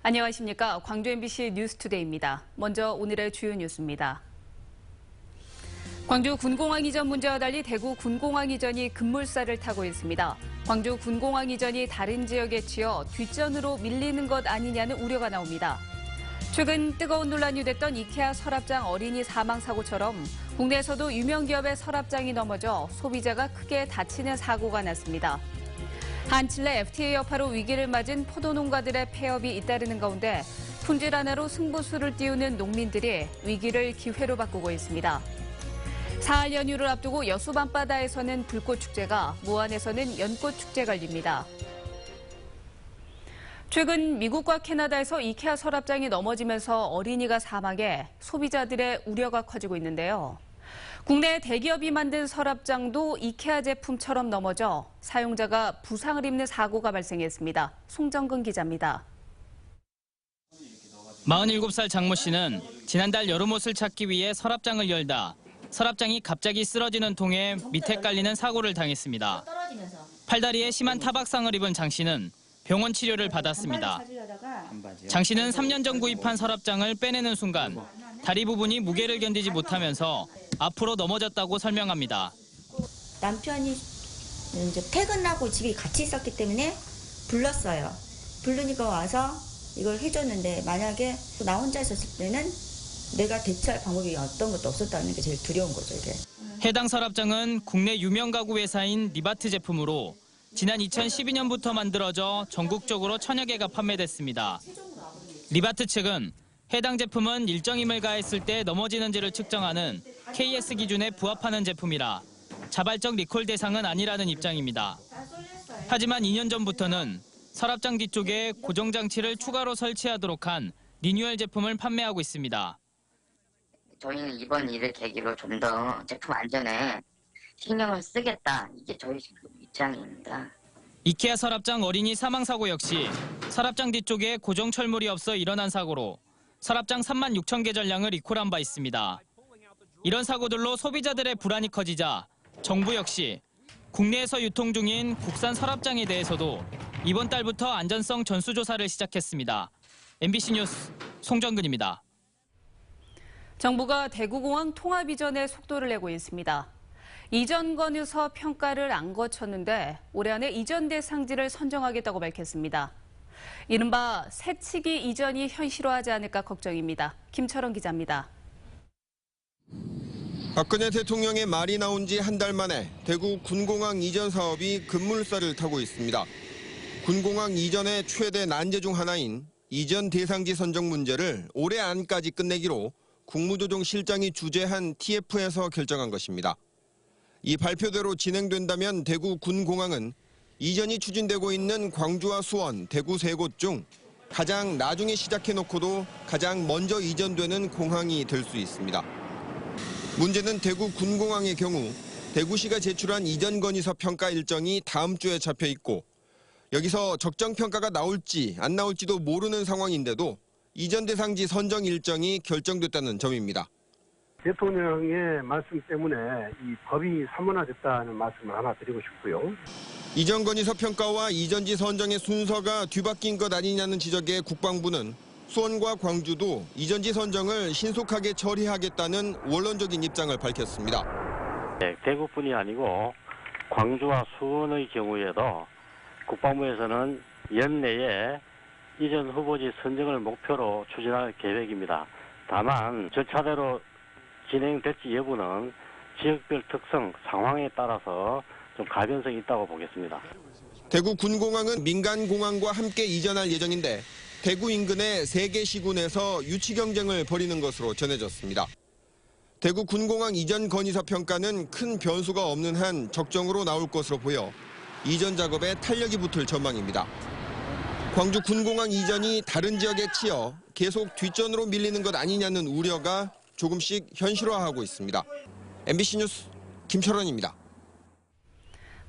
안녕하십니까. 광주 MBC 뉴스투데이입니다. 먼저 오늘의 주요 뉴스입니다. 광주 군공항 이전 문제와 달리 대구 군공항 이전이 급물살을 타고 있습니다. 광주 군공항 이전이 다른 지역에 치여 뒷전으로 밀리는 것 아니냐는 우려가 나옵니다. 최근 뜨거운 논란이 됐던 이케아 서랍장 어린이 사망 사고처럼 국내에서도 유명 기업의 서랍장이 넘어져 소비자가 크게 다치는 사고가 났습니다. 한칠레 FTA 여파로 위기를 맞은 포도농가들의 폐업이 잇따르는 가운데 품질 하나로 승부수를 띄우는 농민들이 위기를 기회로 바꾸고 있습니다. 사흘 연휴를 앞두고 여수 밤바다에서는 불꽃축제가, 무안에서는 연꽃축제가 열립니다. 최근 미국과 캐나다에서 이케아 서랍장이 넘어지면서 어린이가 사망해 소비자들의 우려가 커지고 있는데요. 국내 대기업이 만든 서랍장도 이케아 제품처럼 넘어져 사용자가 부상을 입는 사고가 발생했습니다. 송정근 기자입니다. 47살 장모 씨는 지난달 여름옷을 찾기 위해 서랍장을 열다 서랍장이 갑자기 쓰러지는 통에 밑에 깔리는 사고를 당했습니다. 팔다리에 심한 타박상을 입은 장 씨는 병원 치료를 받았습니다. 장 씨는 3년 전 구입한 서랍장을 빼내는 순간 다리 부분이 무게를 견디지 못하면서 앞으로 넘어졌다고 설명합니다. 남편이 이제 퇴근하고 집에 같이 있었기 때문에 불렀어요. 부르니까 와서 이걸 해줬는데 만약에 나 혼자 있었을 때는 내가 대처할 방법이 어떤 것도 없었다는 게 제일 두려운 거죠, 이게. 해당 서랍장은 국내 유명 가구 회사인 리바트 제품으로 지난 2012년부터 만들어져 전국적으로 천여 개가 판매됐습니다. 리바트 측은 해당 제품은 일정임을 가했을 때 넘어지는지를 측정하는 KS 기준에 부합하는 제품이라 자발적 리콜 대상은 아니라는 입장입니다. 하지만 2년 전부터는 서랍장 뒤쪽에 고정장치를 추가로 설치하도록 한 리뉴얼 제품을 판매하고 있습니다. 저희는 이번 일을 계기로 좀 더 제품 안전에 신경을 쓰겠다. 이게 저희 입장입니다. 이케아 서랍장 어린이 사망 사고 역시 서랍장 뒤쪽에 고정 철물이 없어 일어난 사고로 서랍장 3만 6천 개 전량을 리콜한 바 있습니다. 이런 사고들로 소비자들의 불안이 커지자 정부 역시 국내에서 유통 중인 국산 서랍장에 대해서도 이번 달부터 안전성 전수조사를 시작했습니다. MBC 뉴스 송정근입니다. 정부가 대구공항 통합 이전에 속도를 내고 있습니다. 이전 건의서 평가를 안 거쳤는데 올해 안에 이전 대상지를 선정하겠다고 밝혔습니다. 이른바 새치기 이전이 현실화하지 않을까 걱정입니다. 김철원 기자입니다. 박근혜 대통령의 말이 나온 지 한 달 만에 대구 군공항 이전 사업이 급물살을 타고 있습니다. 군공항 이전의 최대 난제 중 하나인 이전 대상지 선정 문제를 올해 안까지 끝내기로 국무조정실장이 주재한 TF에서 결정한 것입니다. 이 발표대로 진행된다면 대구 군공항은 이전이 추진되고 있는 광주와 수원, 대구 세 곳 중 가장 나중에 시작해놓고도 가장 먼저 이전되는 공항이 될 수 있습니다. 문제는 대구 군공항의 경우 대구시가 제출한 이전 건의서 평가 일정이 다음 주에 잡혀 있고 여기서 적정 평가가 나올지 안 나올지도 모르는 상황인데도 이전 대상지 선정 일정이 결정됐다는 점입니다. 대통령의 말씀 때문에 이 법이 사문화됐다는 말씀을 하나 드리고 싶고요. 이전 건의서 평가와 이전지 선정의 순서가 뒤바뀐 것 아니냐는 지적에 국방부는 수원과 광주도 이전지 선정을 신속하게 처리하겠다는 원론적인 입장을 밝혔습니다. 네, 대구뿐이 아니고 광주와 수원의 경우에도 국방부에서는 연내에 이전 후보지 선정을 목표로 추진할 계획입니다. 다만 절차대로 진행될지 여부는 지역별 특성, 상황에 따라서 좀 가변성이 있다고 보겠습니다. 대구 군공항은 민간공항과 함께 이전할 예정인데 대구 인근의 3개 시군에서 유치 경쟁을 벌이는 것으로 전해졌습니다. 대구 군공항 이전 건의서 평가는 큰 변수가 없는 한 적정으로 나올 것으로 보여 이전 작업에 탄력이 붙을 전망입니다. 광주 군공항 이전이 다른 지역에 치여 계속 뒷전으로 밀리는 것 아니냐는 우려가 조금씩 현실화하고 있습니다. MBC 뉴스 김철원입니다.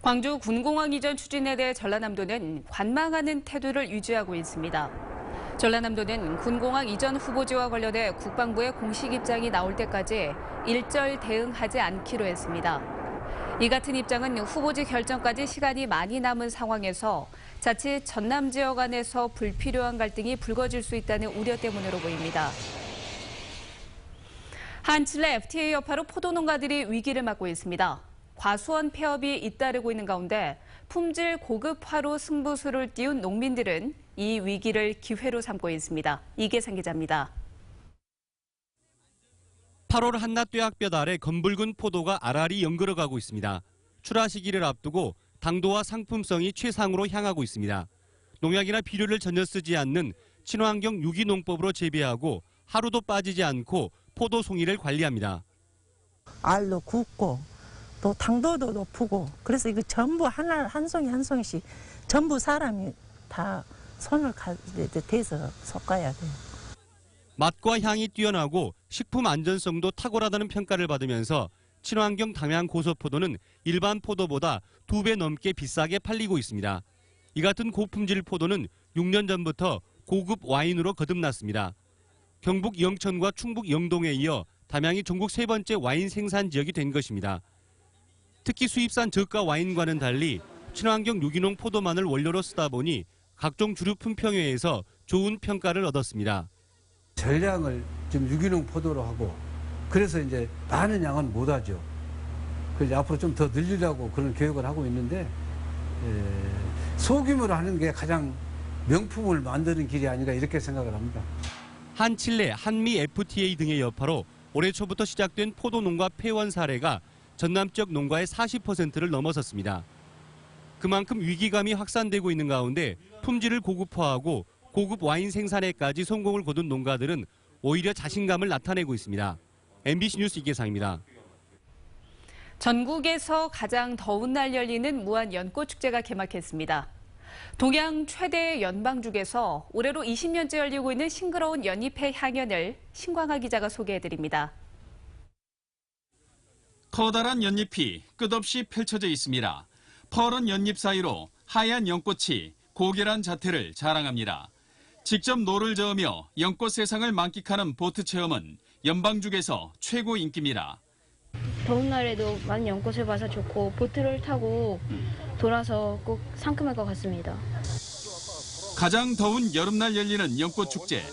광주 군공항 이전 추진에 대해 전라남도는 관망하는 태도를 유지하고 있습니다. 전라남도는 군공항 이전 후보지와 관련해 국방부의 공식 입장이 나올 때까지 일절 대응하지 않기로 했습니다. 이 같은 입장은 후보지 결정까지 시간이 많이 남은 상황에서 자칫 전남 지역 안에서 불필요한 갈등이 불거질 수 있다는 우려 때문으로 보입니다. 한 칠레 FTA 여파로 포도 농가들이 위기를 맞고 있습니다. 과수원 폐업이 잇따르고 있는 가운데 품질 고급화로 승부수를 띄운 농민들은 이 위기를 기회로 삼고 있습니다. 이계상 기자입니다. 8월 한낮 뙤약볕 아래 검붉은 포도가 알알이 연걸어가고 있습니다. 출하 시기를 앞두고 당도와 상품성이 최상으로 향하고 있습니다. 농약이나 비료를 전혀 쓰지 않는 친환경 유기농법으로 재배하고 하루도 빠지지 않고 포도 송이를 관리합니다. 알도 굵고 또 당도도 높고 그래서 이거 전부 한 송이 한 송이씩 전부 사람이 다 손을 대서 섞어야 돼요. 맛과 향이 뛰어나고 식품 안전성도 탁월하다는 평가를 받으면서 친환경 담양 고소포도는 일반 포도보다 2배 넘게 비싸게 팔리고 있습니다. 이 같은 고품질 포도는 6년 전부터 고급 와인으로 거듭났습니다. 경북 영천과 충북 영동에 이어 담양이 전국 3번째 와인 생산 지역이 된 것입니다. 특히 수입산 저가 와인과는 달리 친환경 유기농 포도만을 원료로 쓰다 보니 각종 주류 품평회에서 좋은 평가를 얻었습니다. 전량을 좀 유기농 포도로 하고 그래서 이제 많은 양은 못 하죠. 그래서 앞으로 좀 더 늘리려고 그런 계획을 하고 있는데 소규모로 하는 게 가장 명품을 만드는 길이 아닌가 이렇게 생각을 합니다. 한칠레, 한미 FTA 등의 여파로 올해 초부터 시작된 포도 농가 폐원 사례가 전남 지역 농가의 40%를 넘어섰습니다. 그만큼 위기감이 확산되고 있는 가운데 품질을 고급화하고 고급 와인 생산에까지 성공을 거둔 농가들은 오히려 자신감을 나타내고 있습니다. MBC 뉴스 이계상입니다. 전국에서 가장 더운 날 열리는 무안 연꽃축제가 개막했습니다. 동양 최대 연방죽에서 올해로 20년째 열리고 있는 싱그러운 연잎의 향연을 신광하 기자가 소개해드립니다. 커다란 연잎이 끝없이 펼쳐져 있습니다. 퍼런 연잎 사이로 하얀 연꽃이 고결한 자태를 자랑합니다. 직접 노를 저으며 연꽃 세상을 만끽하는 보트 체험은 연방죽에서 최고 인기입니다. 더운 날에도 많은 연꽃을 봐서 좋고 보트를 타고 돌아서 꼭 상큼할 것 같습니다. 가장 더운 여름날 열리는 연꽃축제.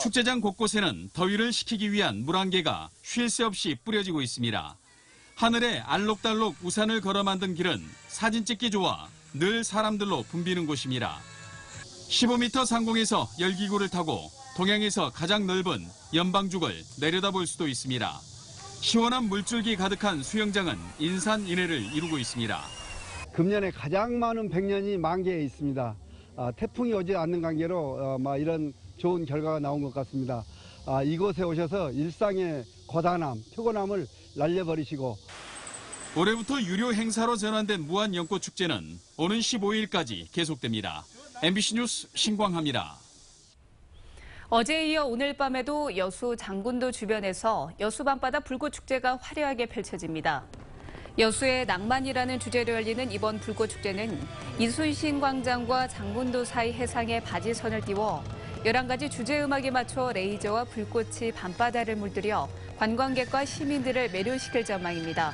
축제장 곳곳에는 더위를 식히기 위한 물안개가 쉴 새 없이 뿌려지고 있습니다. 하늘에 알록달록 우산을 걸어 만든 길은 사진 찍기 좋아 늘 사람들로 붐비는 곳입니다. 15m 상공에서 열기구를 타고 동양에서 가장 넓은 연방죽을 내려다볼 수도 있습니다. 시원한 물줄기 가득한 수영장은 인산인해를 이루고 있습니다. 금년에 가장 많은 백년이 만개에 있습니다. 태풍이 오지 않는 관계로 이런 좋은 결과가 나온 것 같습니다. 이곳에 오셔서 일상의 고단함, 피곤함을 날려버리시고 올해부터 유료 행사로 전환된 무안 연꽃축제는 오는 15일까지 계속됩니다. MBC 뉴스 신광하입니다. 어제에 이어 오늘 밤에도 여수 장군도 주변에서 여수 밤바다 불꽃축제가 화려하게 펼쳐집니다. 여수의 낭만이라는 주제로 열리는 이번 불꽃축제는 이순신 광장과 장군도 사이 해상에 바지선을 띄워 11가지 주제 음악에 맞춰 레이저와 불꽃이 밤바다를 물들여 관광객과 시민들을 매료시킬 전망입니다.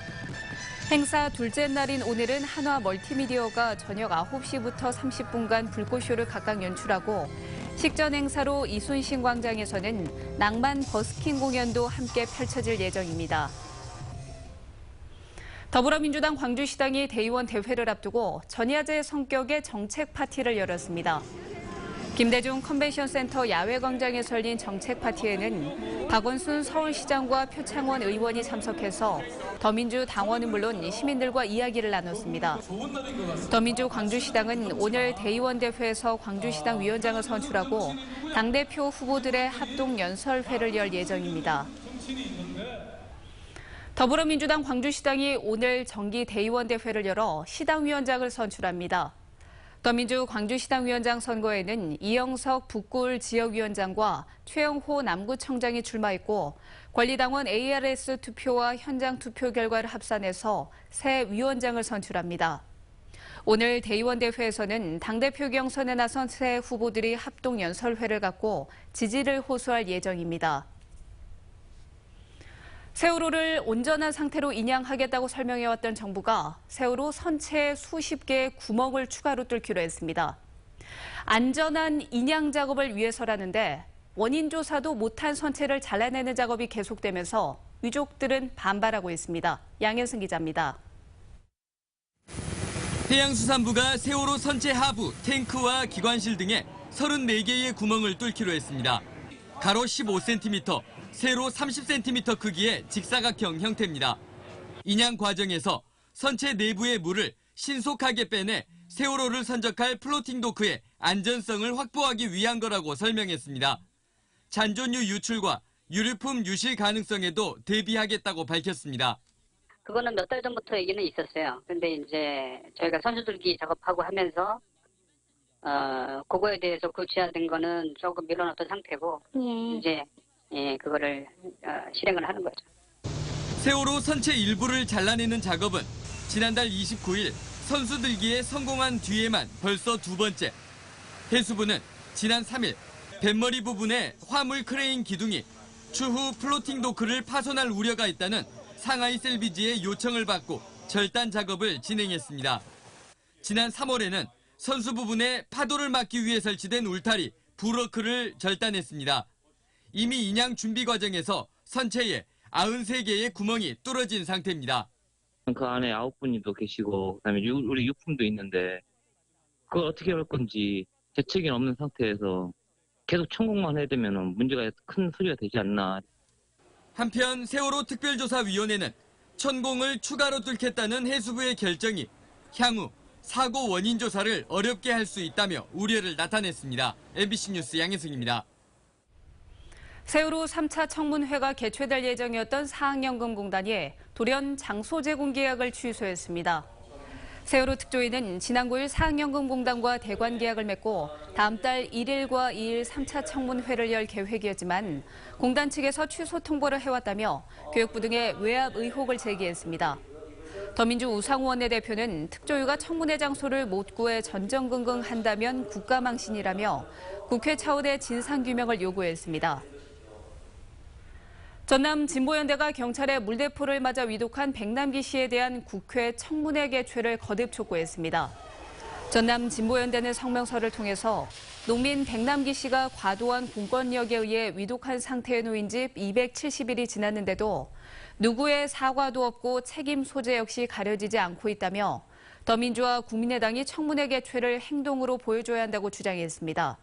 행사 둘째 날인 오늘은 한화 멀티미디어가 저녁 9시부터 30분간 불꽃쇼를 각각 연출하고 식전 행사로 이순신 광장에서는 낭만 버스킹 공연도 함께 펼쳐질 예정입니다. 더불어민주당 광주시당이 대의원 대회를 앞두고 전야제 성격의 정책 파티를 열었습니다. 김대중 컨벤션센터 야외광장에서 열린 정책 파티에는 박원순 서울시장과 표창원 의원이 참석해서 더민주 당원은 물론 시민들과 이야기를 나눴습니다. 더민주 광주시당은 오늘 대의원 대회에서 광주시당 위원장을 선출하고 당대표 후보들의 합동 연설회를 열 예정입니다. 더불어민주당 광주시당이 오늘 정기 대의원 대회를 열어 시당위원장을 선출합니다. 더민주 광주시당위원장 선거에는 이영석 북구을 지역위원장과 최영호 남구청장이 출마했고 권리당원 ARS 투표와 현장 투표 결과를 합산해서 새 위원장을 선출합니다. 오늘 대의원 대회에서는 당대표 경선에 나선 새 후보들이 합동 연설회를 갖고 지지를 호소할 예정입니다. 세월호를 온전한 상태로 인양하겠다고 설명해왔던 정부가 세월호 선체에 수십 개의 구멍을 추가로 뚫기로 했습니다. 안전한 인양 작업을 위해서라는데 원인 조사도 못한 선체를 잘라내는 작업이 계속되면서 유족들은 반발하고 있습니다. 양현승 기자입니다. 해양수산부가 세월호 선체 하부, 탱크와 기관실 등에 34개의 구멍을 뚫기로 했습니다. 가로 15cm, 세로 30cm 크기의 직사각형 형태입니다. 인양 과정에서 선체 내부의 물을 신속하게 빼내 세월호를 선적할 플로팅 도크의 안전성을 확보하기 위한 거라고 설명했습니다. 잔존유 유출과 유류품 유실 가능성에도 대비하겠다고 밝혔습니다. 그거는 몇 달 전부터 얘기는 있었어요. 근데 이제 저희가 선수들기 작업하고 하면서 그거에 대해서 구체화된 거는 조금 밀어놨던 상태고 이제 그거를 실행을 하는 거죠. 세월호 선체 일부를 잘라내는 작업은 지난달 29일 선수들기에 성공한 뒤에만 벌써 두 번째. 해수부는 지난 3일 뱃머리 부분에 화물 크레인 기둥이 추후 플로팅 도크를 파손할 우려가 있다는 상하이 셀비지의 요청을 받고 절단 작업을 진행했습니다. 지난 3월에는 선수 부분에 파도를 막기 위해 설치된 울타리, 브로크를 절단했습니다. 이미 인양 준비 과정에서 선체에 93개의 구멍이 뚫어진 상태입니다. 그 안에 9분이 더 계시고 그다음에 우리 유품도 있는데 그걸 어떻게 할 건지 대책이 없는 상태에서 계속 천공만 해야 되면 문제가 큰 소리가 되지 않나. 한편 세월호 특별조사위원회는 천공을 추가로 뚫겠다는 해수부의 결정이 향후 사고 원인 조사를 어렵게 할 수 있다며 우려를 나타냈습니다. MBC 뉴스 양현승입니다. 세월호 3차 청문회가 개최될 예정이었던 사학연금공단이 돌연 장소 제공 계약을 취소했습니다. 세월호 특조위는 지난 9일 사학연금공단과 대관 계약을 맺고 다음 달 1일과 2일 3차 청문회를 열 계획이었지만 공단 측에서 취소 통보를 해왔다며 교육부 등의 외압 의혹을 제기했습니다. 더민주 우상호 원내대표는 특조위가 청문회 장소를 못 구해 전전긍긍한다면 국가망신이라며 국회 차원의 진상규명을 요구했습니다. 전남 진보연대가 경찰의 물대포를 맞아 위독한 백남기 씨에 대한 국회 청문회 개최를 거듭 촉구했습니다. 전남 진보연대는 성명서를 통해서 농민 백남기 씨가 과도한 공권력에 의해 위독한 상태에 놓인 지 270일이 지났는데도 누구의 사과도 없고 책임 소재 역시 가려지지 않고 있다며 더민주와 국민의당이 청문회 개최를 행동으로 보여줘야 한다고 주장했습니다.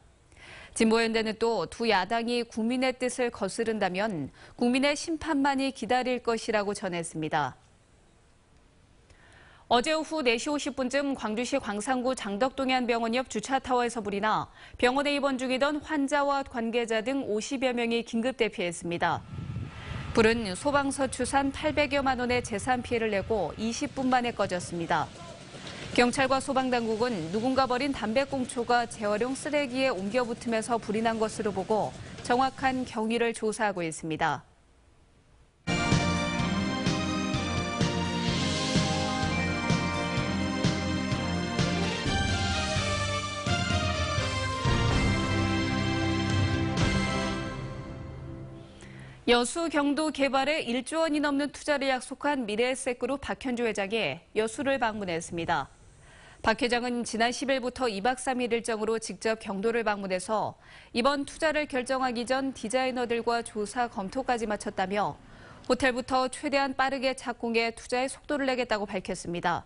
진보연대는 또 두 야당이 국민의 뜻을 거스른다면 국민의 심판만이 기다릴 것이라고 전했습니다. 어제 오후 4시 50분쯤 광주시 광산구 장덕동의 한 병원 옆 주차타워에서 불이 나 병원에 입원 중이던 환자와 관계자 등 50여 명이 긴급 대피했습니다. 불은 소방서 추산 800여만 원의 재산 피해를 내고 20분 만에 꺼졌습니다. 경찰과 소방당국은 누군가 버린 담배꽁초가 재활용 쓰레기에 옮겨 붙으면서 불이 난 것으로 보고 정확한 경위를 조사하고 있습니다. 여수 경도 개발에 1조 원이 넘는 투자를 약속한 미래에셋그룹 박현주 회장이 여수를 방문했습니다. 박 회장은 지난 10일부터 2박 3일 일정으로 직접 경도를 방문해서 이번 투자를 결정하기 전 디자이너들과 조사 검토까지 마쳤다며 호텔부터 최대한 빠르게 착공해 투자에 속도를 내겠다고 밝혔습니다.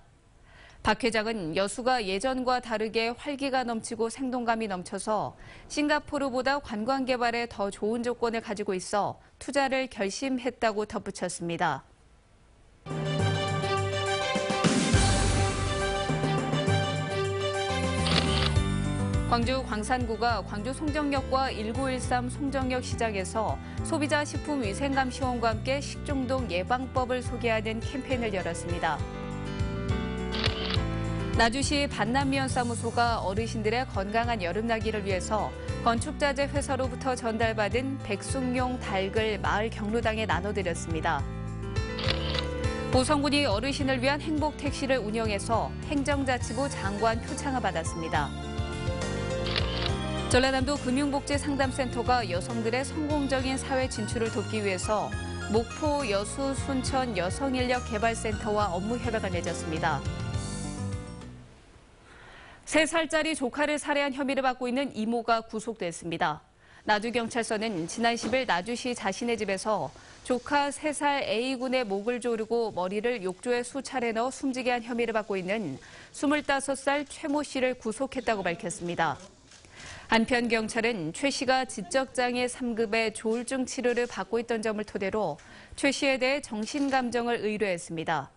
박 회장은 여수가 예전과 다르게 활기가 넘치고 생동감이 넘쳐서 싱가포르보다 관광 개발에 더 좋은 조건을 가지고 있어 투자를 결심했다고 덧붙였습니다. 광주 광산구가 광주 송정역과 1913 송정역 시장에서 소비자 식품위생감시원과 함께 식중독 예방법을 소개하는 캠페인을 열었습니다. 나주시 반남미연사무소가 어르신들의 건강한 여름나기를 위해서 건축자재 회사로부터 전달받은 백숙용 닭을 마을 경로당에 나눠드렸습니다. 보성군이 어르신을 위한 행복택시를 운영해서 행정자치부 장관 표창을 받았습니다. 전라남도 금융복지상담센터가 여성들의 성공적인 사회 진출을 돕기 위해서 목포, 여수, 순천 여성인력개발센터와 업무 협약을 맺었습니다. 3살짜리 조카를 살해한 혐의를 받고 있는 이모가 구속됐습니다. 나주경찰서는 지난 10일 나주시 자신의 집에서 조카 3살 A군의 목을 조르고 머리를 욕조에 수차례 넣어 숨지게 한 혐의를 받고 있는 25살 최모 씨를 구속했다고 밝혔습니다. 한편 경찰은 최 씨가 지적장애 3급의 조울증 치료를 받고 있던 점을 토대로 최 씨에 대해 정신감정을 의뢰했습니다.